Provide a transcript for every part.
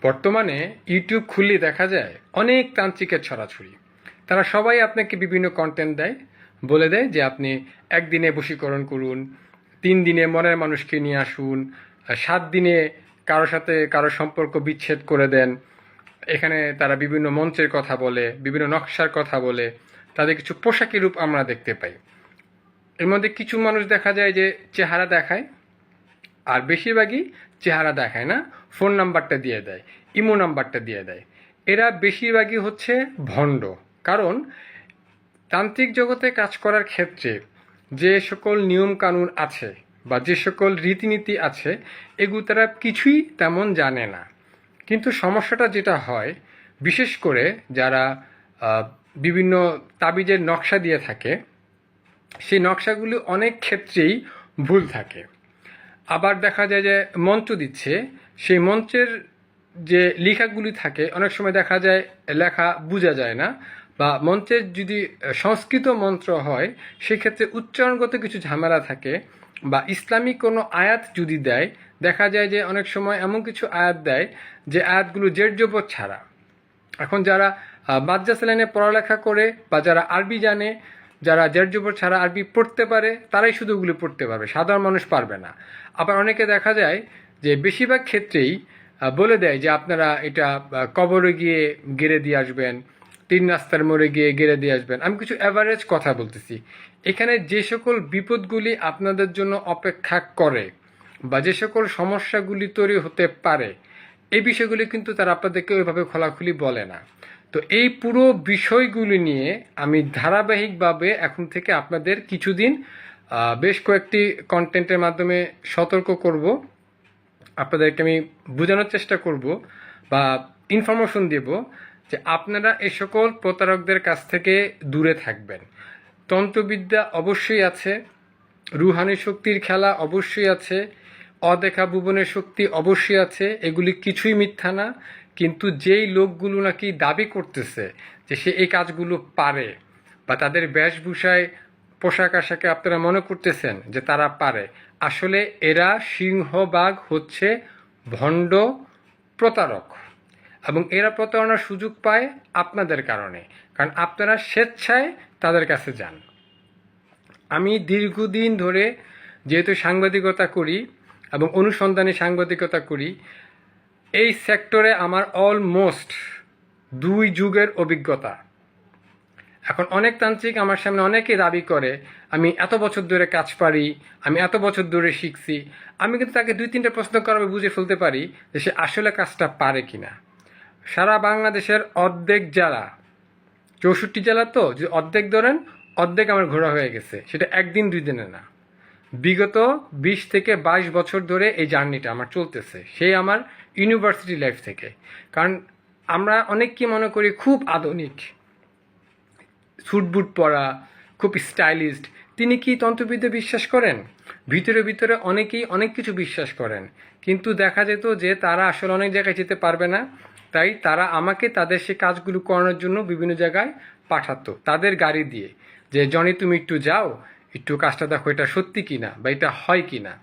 বর্তমানে ইউটিউব খুললে দেখা যায় অনেক তান্ত্রিকের ছড়াছড়ি। তারা সবাই আপনাকে বিভিন্ন কন্টেন্ট দেয়, বলে দেয় যে আপনি একদিনে বশীকরণ করুন, 3 দিনে মনের মানুষকে নিয়ে আসুন, 7 দিনে কারোর সাথে কারো সম্পর্ক বিচ্ছেদ করে দেন। এখানে তারা বিভিন্ন মন্ত্রের কথা বলে, বিভিন্ন নকশার কথা বলে, তাদের কিছু পোশাকি রূপ আমরা দেখতে পাই। এর মধ্যে কিছু মানুষ দেখা যায় যে চেহারা দেখায়, আর বেশিরভাগই চেহারা দেখায় না, ফোন নাম্বারটা দিয়ে দেয়, ইমো নাম্বারটা দিয়ে দেয়। এরা বেশিরভাগই হচ্ছে ভণ্ড। কারণ তান্ত্রিক জগতে কাজ করার ক্ষেত্রে যে সকল নিয়ম কানুন আছে বা যে সকল রীতিনীতি আছে, এগুলো তারা কিছুই তেমন জানে না। কিন্তু সমস্যাটা যেটা হয়, বিশেষ করে যারা বিভিন্ন তাবিজের নকশা দিয়ে থাকে, সেই নকশাগুলি অনেক ক্ষেত্রেই ভুল থাকে। আবার দেখা যায় যে মন্ত্র দিচ্ছে, সেই মন্ত্রের যে লেখাগুলি থাকে অনেক সময় দেখা যায় লেখা বোঝা যায় না, বা মন্ত্রের যদি সংস্কৃত মন্ত্র হয় সেক্ষেত্রে উচ্চারণগত কিছু ঝামেলা থাকে, বা ইসলামিক কোনো আয়াত যদি দেয় দেখা যায় যে অনেক সময় এমন কিছু আয়াত দেয় যে আয়াতগুলো জের জবর ছাড়া। এখন যারা মাদ্রাসা লাইনে পড়ালেখা করে বা যারা আরবি জানে, যারা জের জবর ছাড়া আরবি পড়তে পারে, তারাই শুধু ওগুলো পড়তে পারবে, সাধারণ মানুষ পারবে না। আবার অনেকে দেখা যায় যে বেশিরভাগ ক্ষেত্রেই বলে দেয় যে আপনারা এটা কবরে গিয়ে গেড়ে দিয়ে আসবেন, 3 রাস্তার মোড়ে গিয়ে গেড়ে দিয়ে আসবেন। আমি কিছু অ্যাভারেজ কথা বলতেছি। এখানে যে সকল বিপদগুলি আপনাদের জন্য অপেক্ষা করে বা যে সকল সমস্যাগুলি তৈরি হতে পারে, এই বিষয়গুলি কিন্তু তারা আপনাদেরকে ওইভাবে খোলাখুলি বলে না। তো এই পুরো বিষয়গুলি নিয়ে আমি ধারাবাহিকভাবে এখন থেকে আপনাদের কিছুদিন বেশ কয়েকটি কন্টেন্টের মাধ্যমে সতর্ক করব, আপনাদেরকে আমি বোঝানোর চেষ্টা করব বা ইনফরমেশন দেব যে আপনারা এই সকল প্রতারকদের কাছ থেকে দূরে থাকবেন। তন্ত্রবিদ্যা অবশ্যই আছে, রুহানি শক্তির খেলা অবশ্যই আছে, অদেখা ভুবনের শক্তি অবশ্যই আছে, এগুলি কিছুই মিথ্যা না। কিন্তু যেই লোকগুলো নাকি দাবি করতেছে যে সে এই কাজগুলো পারে, বা তাদের বেশভূষায় পোশাক আশাকে আপনারা মনে করতেছেন যে তারা পারে, আসলে এরা সিংহভাগ হচ্ছে ভণ্ড প্রতারক। এবং এরা প্রতারণার সুযোগ পায় আপনাদের কারণে, কারণ আপনারা স্বেচ্ছায় তাদের কাছে যান। আমি দীর্ঘদিন ধরে যেহেতু সাংবাদিকতা করি এবং অনুসন্ধানী সাংবাদিকতা করি, এই সেক্টরে আমার অলমোস্ট 2 যুগের অভিজ্ঞতা। এখন অনেক তান্ত্রিক আমার সামনে অনেকে দাবি করে আমি এত বছর ধরে কাজ পারি, আমি এত বছর ধরে শিখছি। আমি কিন্তু তাকে 2-3টা প্রশ্ন করাবে বুঝে ফেলতে পারি যে সে আসলে কাজটা পারে কিনা। সারা বাংলাদেশের অর্ধেক জেলা, 64 জেলা, তো যদি অর্ধেক ধরেন, অর্ধেক আমার ঘোরা হয়ে গেছে। সেটা 1 দিন 2 দিনে না, বিগত 20 থেকে 22 বছর ধরে এই জার্নিটা আমার চলতেছে, সেই আমার ইউনিভার্সিটি লাইফ থেকে। কারণ আমরা অনেক কি মনে করি খুব আধুনিক, স্যুটবুট পরা, খুব স্টাইলিস্ট। তিনি কি তন্ত্রবিদ্যা বিশ্বাস করেন? ভিতরে ভিতরে অনেকেই অনেক কিছু বিশ্বাস করেন, কিন্তু দেখা যেত যে তারা আসলে অনেক জায়গায় যেতে পারবে না, তাই তারা আমাকে তাদের সে কাজগুলো করানোর জন্য বিভিন্ন জায়গায় পাঠাতো তাদের গাড়ি দিয়ে, যে জনি তুমি একটু যাও, একটু কাজটা দেখো এটা সত্যি কিনা বা এটা হয় কিনা।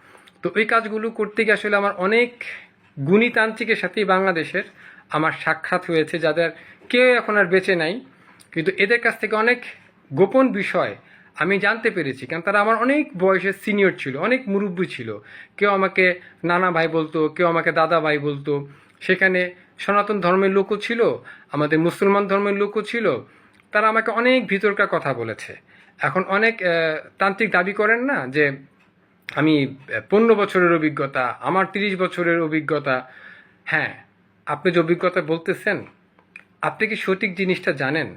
তো ওই কাজগুলো করতে গিয়ে আসলে আমার অনেক গুণী তান্ত্রিকের সাথেই বাংলাদেশের আমার সাক্ষাৎ হয়েছে, যাদের কেউ এখন আর বেঁচে নাই, কিন্তু এদের কাছ থেকে অনেক গোপন বিষয় আমি জানতে পেরেছি। কারণ তারা আমার অনেক বয়সের সিনিয়র ছিল, অনেক মুরব্বী ছিল। কেউ আমাকে নানা ভাই বলতো, কেউ আমাকে দাদা ভাই বলতো। সেখানে সনাতন ধর্মের লোকও ছিল, আমাদের মুসলমান ধর্মের লোকও ছিল। তারা আমাকে অনেক ভিতরকার কথা বলেছে। এখন অনেক তান্ত্রিক দাবি করেন না যে আমি 15 বছরের অভিজ্ঞতা, আমার 30 বছরের অভিজ্ঞতা। হ্যাঁ, আপনি যে অভিজ্ঞতা বলতেছেন, আপনি কি সঠিক জিনিসটা জানেন?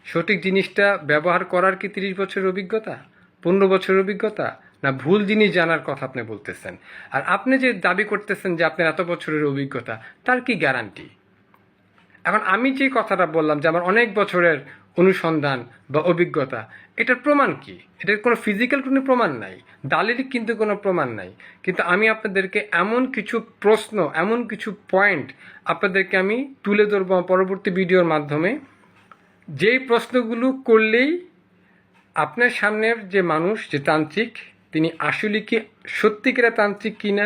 সঠিক জিনিসটা ব্যবহার করার কি 30 বছরের অভিজ্ঞতা, 15 বছরের অভিজ্ঞতা, না ভুল জিনিস জানার কথা আপনি বলতেছেন? আর আপনি যে দাবি করতেছেন যে আপনার এত বছরের অভিজ্ঞতা, তার কি গ্যারান্টি? এখন আমি যে কথাটা বললাম যে আমার অনেক বছরের অনুসন্ধান বা অভিজ্ঞতা, এটার প্রমাণ কি? এটার কোনো ফিজিক্যাল কোনো প্রমাণ নাই, দালিলিক কিন্তু কোনো প্রমাণ নাই। কিন্তু আমি আপনাদেরকে এমন কিছু প্রশ্ন, এমন কিছু পয়েন্ট আপনাদেরকে আমি তুলে ধরবো পরবর্তী ভিডিওর মাধ্যমে, যেই প্রশ্নগুলো করলেই আপনার সামনের যে মানুষ, যে তান্ত্রিক, তিনি আসলে কি সত্যিকারের তান্ত্রিক কিনা,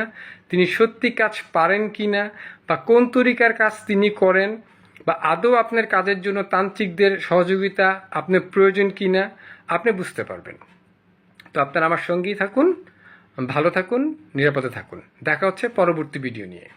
তিনি সত্যি কাজ পারেন কিনা, বা কোন তরিকার কাজ তিনি করেন, বা আদৌ আপনার কাজের জন্য তান্ত্রিকদের সহযোগিতা আপনার প্রয়োজন কিনা আপনি বুঝতে পারবেন। তো আপনারা আমার সঙ্গেই থাকুন, ভালো থাকুন, নিরাপদে থাকুন। দেখা হচ্ছে পরবর্তী ভিডিও নিয়ে।